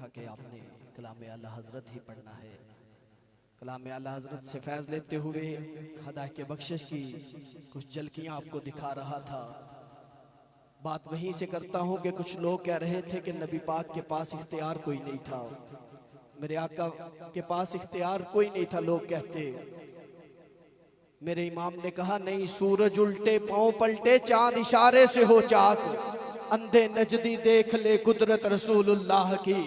था कि आपने कलाम आला हजरत ही पढ़ना है। कलाम आला हजरत से फैज़ लेते हुए हदायत के बख्शिश की कुछ झलकियाँ आपको दिखा रहा था। बात वहीं से करता हूँ कि कुछ लोग कह रहे थे कि नबी पाक के पास इख्तियार कोई नहीं था, मेरे आका के पास इख्तियार कोई नहीं था। लोग कहते, मेरे इमाम ने कहा नहीं, सूरज उल्टे पांव पलटे चांद इशारे से हो चाक, अंधे नजदी देख ले कुदरत रसूलुल्लाह की।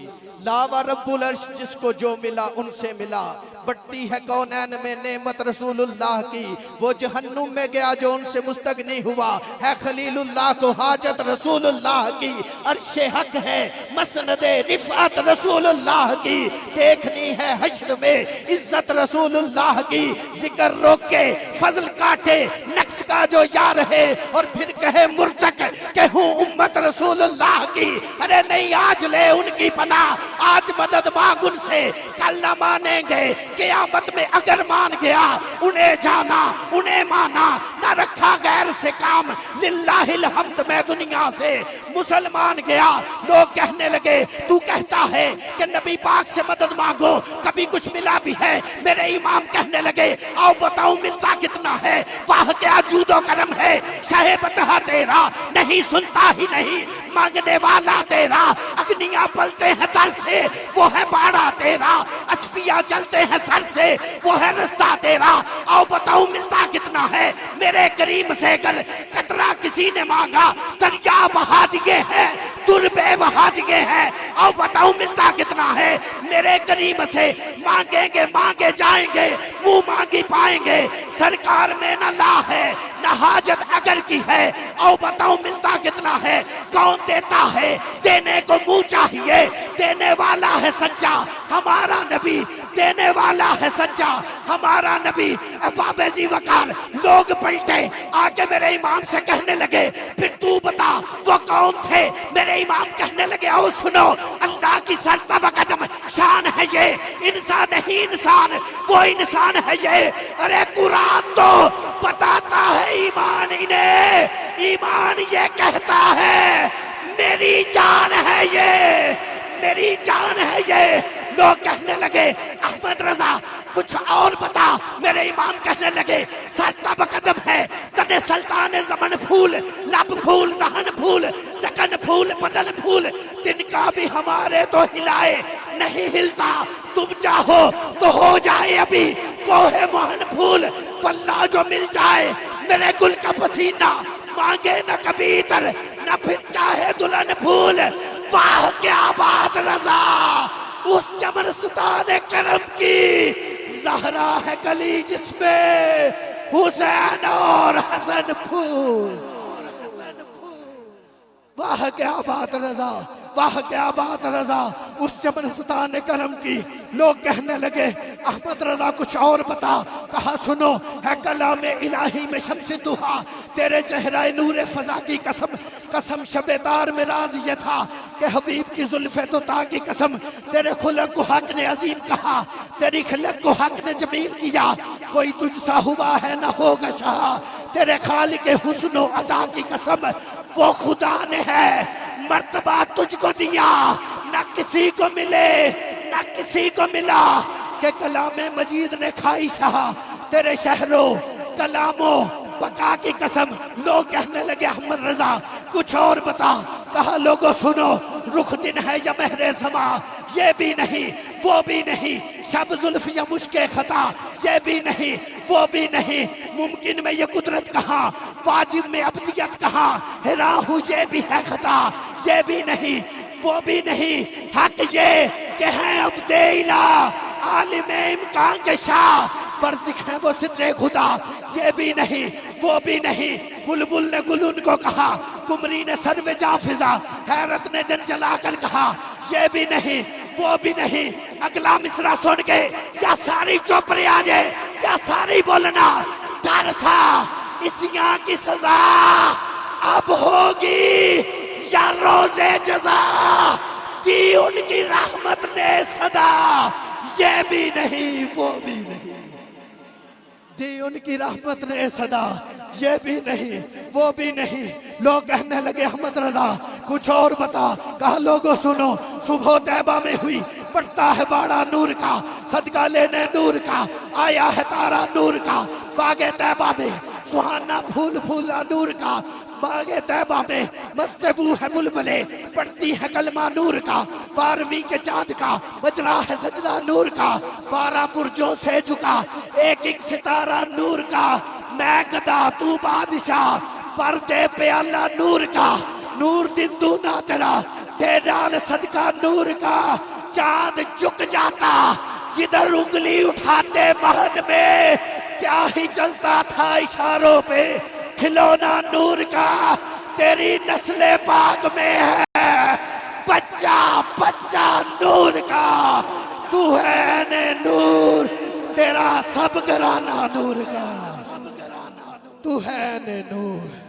लावा रब्बुल अर्श जिसको जो मिला उनसे मिला, बढ़ती है कौनैन में नेमत रसूलुल्लाह की। वो जहन्नुम में गया जो उनसे मुस्तगनी हुआ, है खलीलुल्लाह को हाजत रसूलुल्लाह की। अर्शे हक है मसनदे रिफात रसूलुल्लाह की, देखनी है हश्र में इज्जत रसूलुल्लाह की। जिक्र रोके फजल काटे नक्श का जो यार है, और फिर कहे मुर्तक कहूँ उम्मत रसूलुल्लाह की। अरे नहीं, आज ले उनकी पनाह, आज मदद मांग उनसे, कल न मानेंगे क़यामत में अगर मान गया। उन्हें जाना उन्हें माना, न रखा गैर से काम, लिल्लाहिल हम्द में दुनिया से मुसलमान गया। लोग कहने लगे तू कहता है कि नबी पाक से मदद मांगो, कभी कुछ मिला भी है? मेरे इमाम कहने लगे आओ बताओ मिलता कितना है? वाह क्या जूदो करम है शाहे बतहा तेरा, नहीं सुनता ही नहीं मांगने वाला तेरा। अग्नियां पलते हैं दर से वो है बाड़ा तेरा, अचफिया चलते हैं सर से वो है रास्ता तेरा। आओ बताओ मिलता कितना है? मेरे करीम से अगर कतरा किसी ने मांगा, दरिया बहा दिए हैं तुरबे बहा दिए हैं। आओ बताओ मिलता कितना है? मेरे करीम से मांगेंगे मांगे जाएंगे, मुंह मांगी पाएंगे। सरकार में न ला है न हाजत अगर की है, आओ बताओ मिलता कितना है? कौन देता है? देने को मुंह चाहिए, देने वाला है सच्चा हमारा नबी, देने वाला है सच्चा हमारा नबी। बाबे जी वकार लोग पलटे आके मेरे इमाम से कहने लगे फिर तू बता वो कौन थे? मेरे इमाम कहने लगे आओ सुनो, अल्लाह की सरतबा कदम शान है ये, इंसान नहीं इंसान वो इंसान है ये। अरे कुरान तो बताता है ईमान इन्हें, ईमान ये कहता है मेरी जान है ये, मेरी जान है ये। लोग कहने लगे अहमद रजा कुछ और बता। मेरे इमाम कहने लगे सरतब कदम है तने सल्तान जमन फूल, लब फूल दहन फूल सकन फूल बदन फूल, तिनका भी हमारे तो हिलाए नहीं हिलता। तुम चाहो तो हो जाए अभी कोहे मोहन फूल, पल्ला जो मिल जाए मेरे गुल का पसीना, मांगे न कभी इतर न फिर चाहे दुल्हन फूल। वाह क्या बात रजा, उस चमरस्तान करम की ज़हरा है गली जिसमें हुसैन और हसन फूल। वाह क्या बात रजा, वाह क्या बात रजा, उस चमरस्तान करम की। लोग कहने लगे अहमद रजा कुछ और बता। कहा सुनो, है कलाम इलाही में शम्स दुहा, तेरे चेहरा नूर फजा की कसम, कसम शबेदार में राज ये था कि हबीब की जुल्फे तो ता की कसम। तेरे खुलक को हक ने अजीम कहा, तेरी खलक को हक ने जमील किया, कोई तुझसा हुआ है न होगा शाह, तेरे खालिक हुस्न अदा की कसम। वो खुदा ने है मर्तबा तुझको दिया, न किसी को मिले न किसी को मिला, के कलामे मजीद ने खाई शाह, तेरे शहरों कलामों बका की कसम। लोग कहने लगे अहमद रजा कुछ और बता। कहा लोगों सुनो, रुख दिन है या महरे समा, ये भी नहीं वो भी नहीं, शब जुल्फ या मुश्के खता, ये भी नहीं वो भी नहीं, मुमकिन में ये कुदरत कहाँ, वाजिब में अब्दियत कहाँ, हिरा हूँ ये भी है खता, ये भी नहीं वो भी नहीं, हक ये कि हैं अब देला आलिम इम्कान के शाह, बरसिक है वो सिद्रे खुदा, ये भी नहीं वो भी नहीं। बुलबुल ने गुलून को कहा, कुमरी ने सर्वे जाफिजा, हैरत ने जन जला कर कहा, ये भी नहीं वो भी नहीं। अगला मिसरा सुन के या सारी चौपड़े आ जाए या सारी बोलना। डर था इस यहाँ की सजा अब होगी या रोजे जजा, दी उनकी रहमत ने सदा, ये भी नहीं वो भी नहीं, दी उनकी रहमत ने सदा, ये भी नहीं वो भी नहीं। लोग कहने लगे अहमद रजा कुछ और बता। कहा लोगों सुनो, सुबह तैबा में हुई, पड़ता है बाड़ा नूर का, सदका लेने नूर का, आया है तारा नूर का, बागे तैबा में सुहाना फूल फूला नूर का, बागे तैबा में मस्तबू है बुलबुले, पड़ती है कलमा नूर का, 12वीं के चांद का बज रहा है सजदा नूर का, 12 बुर्जों से झुका एक एक सितारा नूर का, मैं गदा तू बादशाह, पर्दे पे अल्लाह नूर का, नूर दिन दूना तेरा, डाल सदका नूर का, चांद झुक जाता जिधर उंगली उठाते महद में, क्या ही चलता था इशारों पे, खिलौना नूर का, तेरी नस्ले पाक में है, बच्चा बच्चा नूर का, तू है ने नूर, तेरा सब घराना नूर का, तू है ने नूर।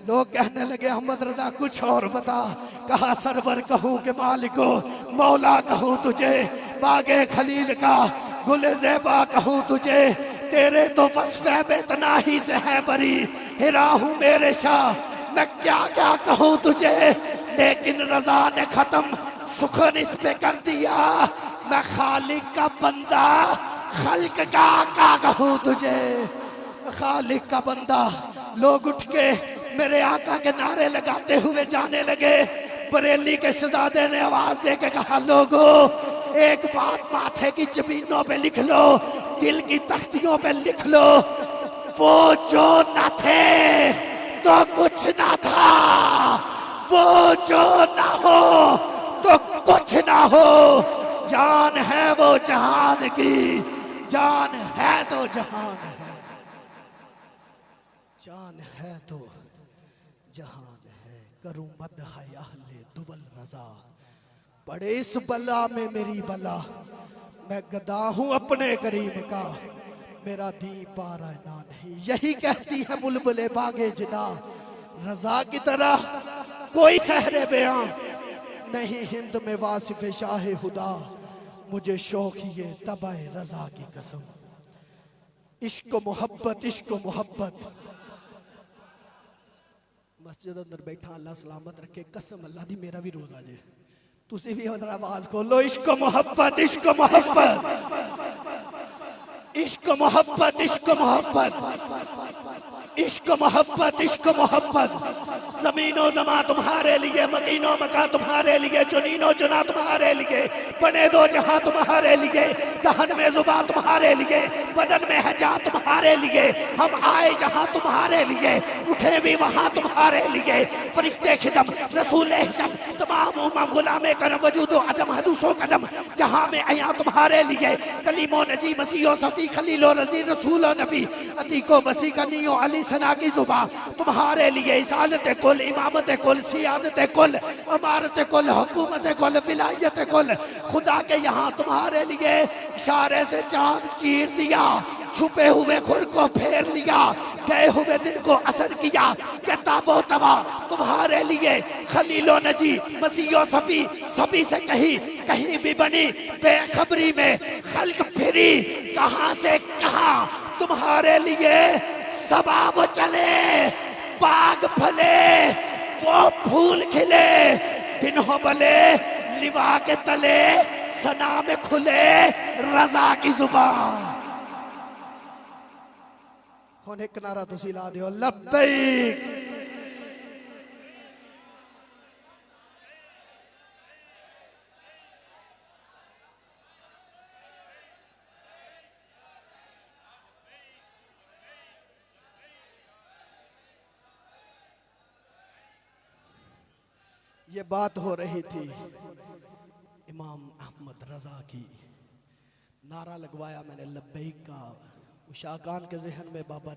लोग कहने लगे अहमद रजा कुछ और बता, कहा सरवर कहूँ के मालिको, मौला कहूँ तुझे, बागे खलील का गुल ज़ेबा कहूँ तुझे, तेरे तो वस्फ़े बेतना ही से है बरी, हिरा हूँ मेरे शाह, मैं क्या क्या कहूँ तुझे, लेकिन रजा ने खत्म सुखन इस पे कर दिया, मैं खालिक का बंदा खल्क का आका कहूँ तुझे, खालिक का बंदा। लोग उठ के मेरे आका के नारे लगाते हुए जाने लगे। बरेली के शहजादे ने आवाज दे के कहा, लोगों एक बात माथे की जमीनों पे लिख लो, दिल की तख्तियों पे लिख लो, वो जो न थे तो कुछ ना था, वो जो ना हो तो कुछ ना हो, जान है वो जहान की, जान है तो जहान है, जान है तो जहान है, करूं मद हयाले दुबल रजा, पड़े इस बला में मेरी बला, मैं गदा हूं अपने करीम का, मेरा दी पारा ना नहीं, यही कहती है बुलबुले बागे जिना, रजा की तरह कोई सहरे बयां नहीं हिंद में वासिफ शाह खुदा, मुझे शौक ये तबाए रजा की कसम, इश्क मोहब्बत इश्क मोहब्बत। मस्जिद अंदर बैठा अल्लाह सलामत रखे, कसम अल्लाह दी मेरा भी रोज आ जाए, तुसी भी अंदर आवाज खोलो, इश्क मोहब्बत इश्क मोहब्बत, इश्क मोहब्बत इश्क मोहब्बत, इश्क मोहब्बत इश्क मोहब्बत। जमीनो जमा तुम्हारे लिए, मकीनो मका तुम्हारे लिए, चुनीनो चुना तुम्हारे लिए, बने दो जहां तुम्हारे लिए, दहन में जुबा तुम्हारे लिए, बदन में है जा तुम्हारे लिए, हम आए जहां तुम्हारे लिए, उठे भी वहां तुम्हारे लिए, फरिश्ते खिदम रसूल हिशम तमाम उम्म गुलामे करम वजूदो अदम हदूसो कदम, जहां में आया तुम्हारे लिए, कलीमो नजी मसीहो सफी खलीलो रजी रसूलो नबी, अतीको वसी कनियो अली सना की जुबा तुम्हारे लिए, इसालत कुल इमामत कुल सियादत कुल अमारत कुल हुकूमत कुल विलायत कुल, खुदा के यहाँ तुम्हारे लिए इशारे से चांद चीर दिया, छुपे हुए खुद को फेर लिया, गए हुए दिन को असर किया, किताबो तबा तुम्हारे लिए, खलीलो नजी मसीहो सफी सभी से कहीं भी बनी बेखबरी में, खल्क फिरी कहां से कहां तुम्हारे लिए, सबाब चले बाग फले वो फूल खिले, दिन हो भले लिवा के तले सना में खुले रजा की जुबान। हुण एक नारा तुसी ला दियो, लब्बैक। ये बात हो रही थी इमाम अहमद रजा की, नारा लगवाया मैंने लब्बैक का, उशाकान के जहन में बाबा